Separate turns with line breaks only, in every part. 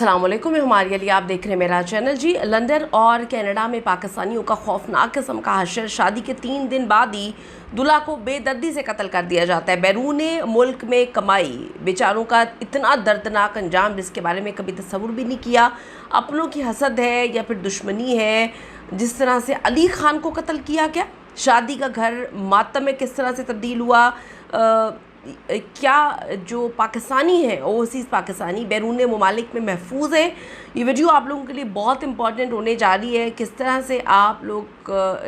अस्सलाम वालेकुम, मैं हमारे लिए आप देख रहे हैं मेरा चैनल जी। लंदन और कनाडा में पाकिस्तानियों का खौफनाक किस्म का हशर, शादी के 3 दिन बाद ही दूल्हा को बेदर्दी से कत्ल कर दिया जाता है। बैरून मुल्क में कमाई बेचारों का इतना दर्दनाक अंजाम जिसके बारे में कभी तसव्वुर भी नहीं किया। अपनों की हसद है या फिर दुश्मनी है। जिस तरह से अली खान को कत्ल किया गया, शादी का घर मातम में किस तरह से तब्दील हुआ। क्या जो पाकिस्तानी है, ओवरसीज़ पाकिस्तानी बैरून ममालिक में महफूज है। ये वीडियो आप लोगों के लिए बहुत इंपॉर्टेंट होने जा रही है। किस तरह से आप लोग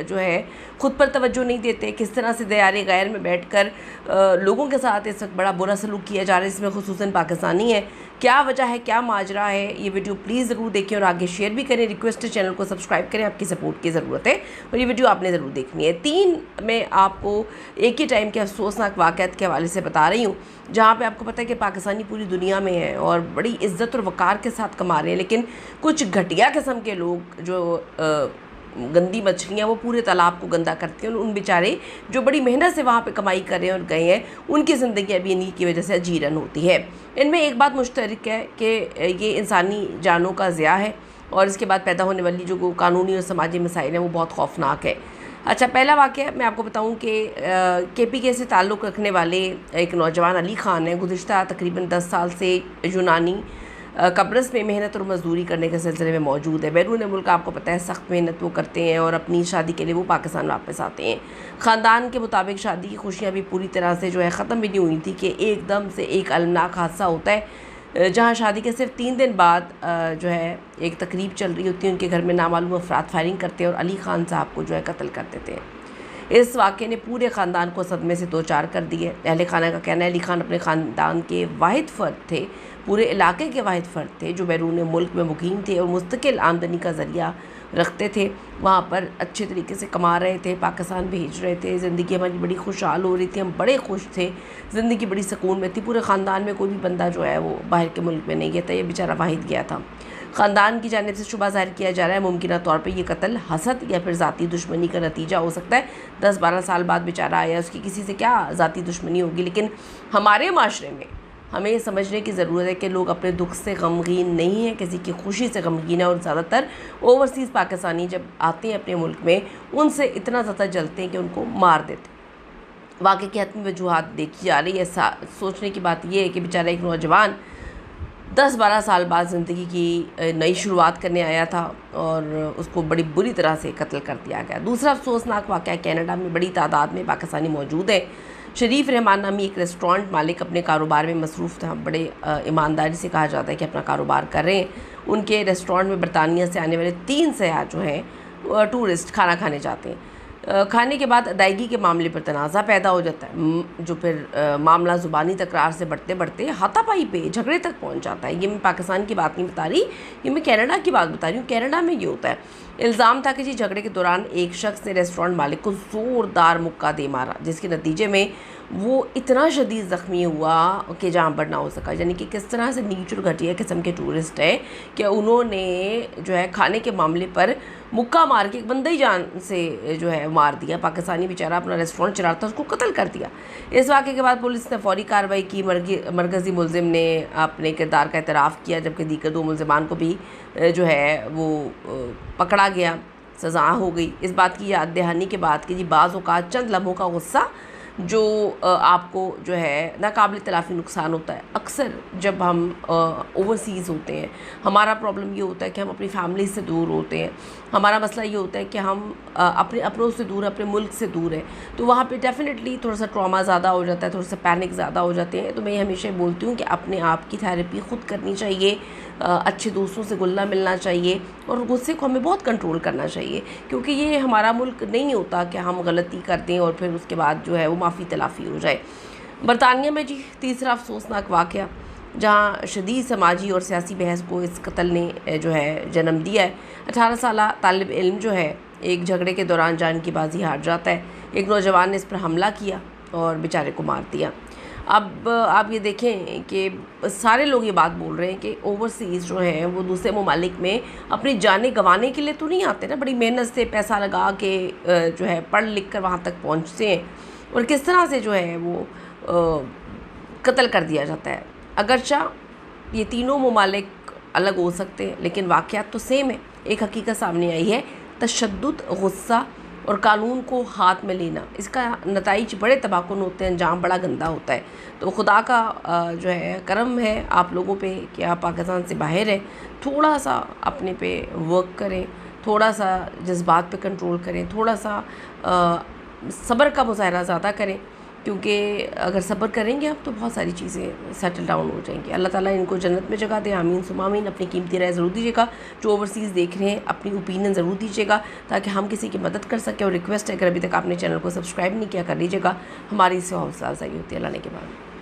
जो है ख़ुद पर तवज्जो नहीं देते, किस तरह से दयार गैर में बैठकर लोगों के साथ इस वक्त बड़ा बुरा सलूक किया जा रहा है, इसमें खुसूसन पाकिस्तानी है। क्या वजह है, क्या माजरा है, ये वीडियो प्लीज़ ज़रूर देखें और आगे शेयर भी करें। रिक्वेस्ट है चैनल को सब्सक्राइब करें, आपकी सपोर्ट की ज़रूरत है और ये वीडियो आपने ज़रूर देखनी है। 3 मैं आपको एक ही टाइम के अफसोसनाक वाक़यात के हवाले से बता रही हूँ, जहाँ पे आपको पता है कि पाकिस्तानी पूरी दुनिया में है और बड़ी इज़्ज़त और वक़ार के साथ कमा रहे हैं, लेकिन कुछ घटिया किस्म के लोग जो गंदी मछलियाँ वो पूरे तालाब को गंदा करती हैं। उन बेचारे जो बड़ी मेहनत से वहाँ पे कमाई कर रहे हैं और गए हैं, उनकी ज़िंदगी अभी इन्हीं की वजह से अजीरन होती है। इनमें एक बात मुश्तरक है कि ये इंसानी जानों का ज़िया है और इसके बाद पैदा होने वाली जो कानूनी और समाजी मसाइल हैं वो बहुत खौफनाक है। अच्छा, पहला वाक़या मैं आपको बताऊं कि KPK से ताल्लुक़ रखने वाले एक नौजवान अली ख़ान है। गुज़िश्ता तकरीबन 10 साल से यूनानी कब्रस में मेहनत और मजदूरी करने के सिलसिले में मौजूद है। बैरून मुल्क आपको पता है सख्त मेहनत वो करते हैं और अपनी शादी के लिए वो पाकिस्तान वापस आते हैं। ख़ानदान के मुताबिक शादी की खुशियाँ भी पूरी तरह से जो है ख़त्म भी नहीं हुई थी कि एकदम से एक अलमनाक हादसा होता है, जहाँ शादी के सिर्फ 3 दिन बाद जो है एक तकरीब चल रही होती है। उनके घर में नामालूम अफराद फायरिंग करते हैं और अली ख़ान साहब को जो है कत्ल कर देते हैं। इस वाक़े ने पूरे ख़ानदान को सदमे से 2-4 कर दिए। अहले खाना का कहना है अली ख़ान अपने ख़ानदान के वाहिद फ़र्द थे, पूरे इलाके के वाहिद फ़र्द थे जो बैरून मुल्क में मुकीम थे और मुस्तकिल आमदनी का ज़रिया रखते थे। वहाँ पर अच्छे तरीके से कमा रहे थे, पाकिस्तान भेज रहे थे। ज़िंदगी हमारी बड़ी खुशहाल हो रही थी, हम बड़े खुश थे, ज़िंदगी बड़ी सुकून में थी। पूरे ख़ानदान में कोई भी बंदा जो है वो बाहर के मुल्क में नहीं गया था, ये बेचारा वाहिद गया था। ख़ानदान की जानिब से शुबा ज़ाहिर किया जा रहा है मुमकिन तौर पर यह कत्ल हसद या फिर ज़ाती दुश्मनी का नतीजा हो सकता है। 10-12 साल बाद बेचारा आया, उसकी किसी से क्या ज़ाती दुश्मनी होगी। लेकिन हमारे माशरे में हमें ये समझने की ज़रूरत है कि लोग अपने दुख से गमगीन नहीं हैं, किसी की खुशी से गमगीन है। और ज़्यादातर ओवरसीज़ पाकिस्तानी जब आते हैं अपने मुल्क में, उनसे इतना ज़्यादा जलते हैं कि उनको मार देते हैं। वाक़ई की हतमी वजूहात देखी जा रही है। सोचने की बात यह है कि बेचारा एक नौजवान 10-12 साल बाद ज़िंदगी की नई शुरुआत करने आया था और उसको बड़ी बुरी तरह से कत्ल कर दिया गया। दूसरा अफसोसनाक वाक़या, कनाडा में बड़ी तादाद में पाकिस्तानी मौजूद है। शरीफ रहमान नामी एक रेस्टोरेंट मालिक अपने कारोबार में मसरूफ़ था। बड़े ईमानदारी से कहा जाता है कि अपना कारोबार कर रहे हैं। उनके रेस्टोरेंट में बरतानिया से आने वाले 3 सयाह जो हैं टूरिस्ट खाना खाने जाते हैं। खाने के बाद अदायगी के मामले पर तनाज़ा पैदा हो जाता है, जो फिर मामला ज़ुबानी तकरार से बढ़ते बढ़ते हाथापाई पे झगड़े तक पहुंच जाता है। ये मैं पाकिस्तान की बात नहीं बता रही, ये मैं कनाडा की बात बता रही हूँ। कनाडा में ये होता है। इल्ज़ाम था कि जी झगड़े के दौरान एक शख्स ने रेस्टोरेंट मालिक को ज़ोरदार मुक्का दे मारा, जिसके नतीजे में वो इतना शदीद ज़ख्मी हुआ कि जहाँ पर ना हो सका। यानी कि किस तरह से नीच और घटिया किस्म के टूरिस्ट हैं कि उन्होंने जो है खाने के मामले पर मुक्का मार के एक बंदे ही जान से जो है मार दिया। पाकिस्तानी बेचारा अपना रेस्टोरेंट चला रहा था, उसको कत्ल कर दिया। इस वाक़े के बाद पुलिस ने फ़ौरी कार्रवाई की। मरकज़ी मुलज़िम ने अपने किरदार का एतराफ़ किया, जबकि दीगर 2 मुलज़िमान को भी जो है वो पकड़ा गया, सज़ा हो गई। इस बात की याद दहानी के बाद कि जी बाज़ औक़ात चंद लम्हों का गुस्सा जो आपको जो है नाकाबिल तलाफ़ी नुकसान होता है। अक्सर जब हम ओवरसीज़ होते हैं, हमारा प्रॉब्लम ये होता है कि हम अपनी फैमिली से दूर होते हैं। हमारा मसला ये होता है कि हम अपने अपनों से दूर, अपने मुल्क से दूर हैं, तो वहाँ पे डेफ़िनेटली थोड़ा सा ट्रॉमा ज़्यादा हो जाता है, थोड़ा सा पैनिक ज़्यादा हो जाते हैं। तो मैं हमेशा बोलती हूँ कि अपने आप की थेरेपी ख़ुद करनी चाहिए, अच्छे दोस्तों से घुलना मिलना चाहिए और गुस्से को हमें बहुत कंट्रोल करना चाहिए, क्योंकि ये हमारा मुल्क नहीं होता कि हम गलती कर दें और फिर उसके बाद जो है वो माफ़ी तलाफ़ी हो जाए। बरतानिया में जी तीसरा अफसोसनाक वाक़या, जहाँ शदीद समाजी और सियासी बहस को इस कत्ल ने जो है जन्म दिया है। 18 साला तालिब इल्म जो है एक झगड़े के दौरान जान की बाजी हार जाता है। एक नौजवान ने इस पर हमला किया और बेचारे को मार दिया। अब आप ये देखें कि सारे लोग ये बात बोल रहे हैं कि ओवरसीज़ जो हैं वो दूसरे ममालिक में अपनी जानें गंवाने के लिए तो नहीं आते ना, बड़ी मेहनत से पैसा लगा के जो है पढ़ लिख कर वहाँ तक पहुँचते हैं और किस तरह से जो है वो कत्ल कर दिया जाता है। अगरचा ये तीनों ममालिक अलग हो सकते हैं लेकिन वाक़यात तो सेम है। एक हकीकत सामने आई है, तशद्दुद, गुस्सा और कानून को हाथ में लेना, इसका नताइज बड़े तबाहकुन होते हैं, अंजाम बड़ा गंदा होता है। तो खुदा का जो है करम है आप लोगों पे कि आप पाकिस्तान से बाहर हैं। थोड़ा सा अपने पे वर्क करें, थोड़ा सा जज्बात पे कंट्रोल करें, थोड़ा सा सब्र का मुज़ाहरा ज़्यादा करें, क्योंकि अगर सब्र करेंगे आप तो बहुत सारी चीज़ें सेटल डाउन हो जाएंगी। अल्लाह ताला इनको जन्नत में जगह दे, आमीन सुमा आमीन। अपनी कीमती राय ज़रूर दीजिएगा। जो ओवरसीज़ देख रहे हैं अपनी ओपिनियन ज़रूर दीजिएगा ताकि हम किसी की मदद कर सकें। और रिक्वेस्ट है, अगर अभी तक आपने चैनल को सब्सक्राइब नहीं किया कर लीजिएगा, हमारी इससे हौसला अफजाई होती है। अल्लाह ने के बाद